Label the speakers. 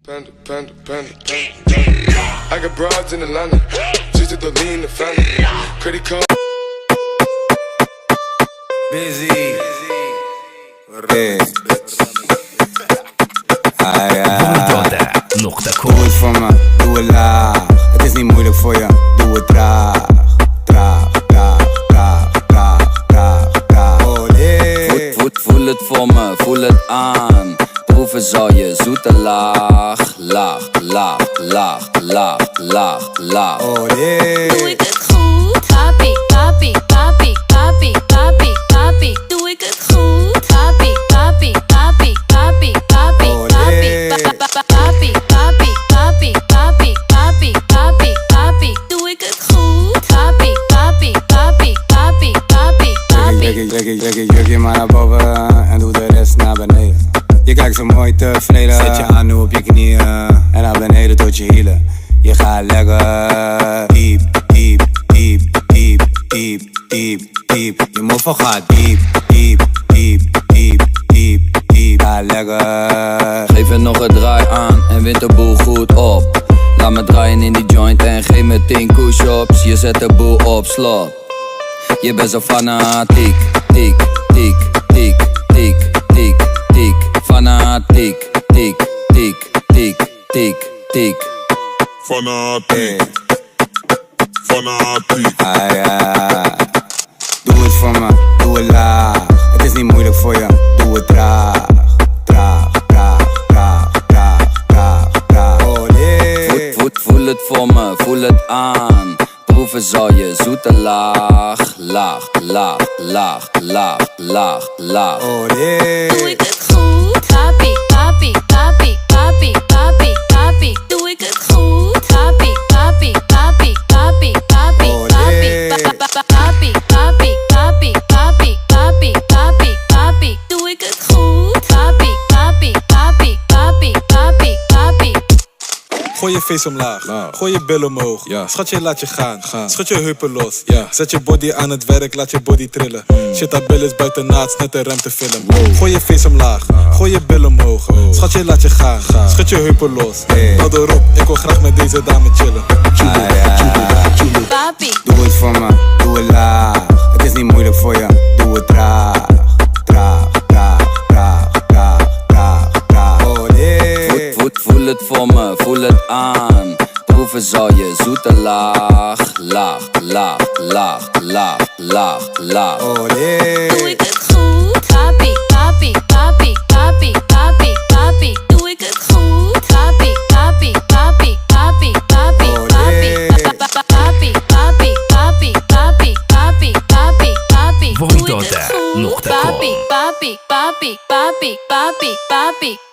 Speaker 1: Panda, panda, panda, panda. I got broads in Atlanta, just to lean the family. Credit card.
Speaker 2: Busy. Doe het voor me, doe het laag. Het is niet moeilijk voor je, doe het traag. Traag, traag, traag, traag, traag, traag. Oh nee.
Speaker 3: Voel het voor me, voel het aan. Proeven zal je zoete laag. Laag, laag, laag, laag, laag, laag.
Speaker 2: Oh nee.
Speaker 4: Doe ik het goed? Papi, papi, papi, papi, papi, papi. Doe ik het goed? Papi, papi, papi, papi, papi, papi, papi, papi, papi, papi, papi, papi, papi. Doe ik het goed? Papi, papi, papi, papi, papi, papi.
Speaker 2: Trek je jurkje maar naar boven en doe de rest naar beneden. Je kijkt zo mooi tevreden. Zet je aan nu op je knieën en naar beneden tot je hielen. Je gaat lekker diep, diep, diep, diep, diep, diep, diep. Je move gaat diep, diep, diep, diep, diep, diep. Ga lekker.
Speaker 3: Geef er nog een draai aan en wint de boel goed op. Laat me draaien in die joint en geef me 10 push-ups. Je zet de boel op slot. Je bent zo fanatiek, tik, tik, tik, tik, tik, tik. Fanatiek, tik, tik, tik, tik, tik.
Speaker 5: Fanatiek, fanatiek.
Speaker 2: Ah ja. Doe het voor me, doe het laag. Het is niet moeilijk voor je, doe het traag. Traag, traag, traag, traag, traag, traag. Oh nee.
Speaker 3: Voel het voor me, voel het aan. Proeven zal je zoete laag. Laag, laag, laag, laag, laag, laag.
Speaker 2: Oh nee.
Speaker 4: Doe ik het goed? Papi, papi, papi, papi, papi, papi. Doe ik het goed? Papi, papi, papi, papi, papi, papi, papi, papi, papi, papi, papi, papi, papi. Doe ik het goed? Papi, papi, papi, papi, papi, papi.
Speaker 6: Gooi je face omlaag, gooi je bil omhoog.
Speaker 7: Ja.
Speaker 6: Schatje, laat je gaan. Schud je heupen los.
Speaker 7: Ja.
Speaker 6: Zet je body aan het werk, laat je body trillen. Shit, dat bil is buiten naad, net een rem te filmen. Gooi je face omlaag, gooi je bil omhoog. Schatje, laat je gaan. Schud je heupen los. Nou erop, ik wil graag met deze dame chillen.
Speaker 4: Papi,
Speaker 2: Doe het voor me, doe het laag. Het is niet moeilijk voor je, doe het traag. Traag, traag, traag, traag, traag, traag. Oh nee.
Speaker 3: Voel het voor me, voel het aan. Proeven zal je zoete laag. Laag, laag, laag, laag, laag, laag.
Speaker 2: Oh nee.
Speaker 4: doe ik het goed? Papi, papi, papi, papi, papi, papi. Doe ik het goed? Papi, papi, papi, papi, papi, papi, papi, papi, papi, papi, papi, papi, papi. Doe ik het goed? Papi, papi, papi, papi, papi, papi.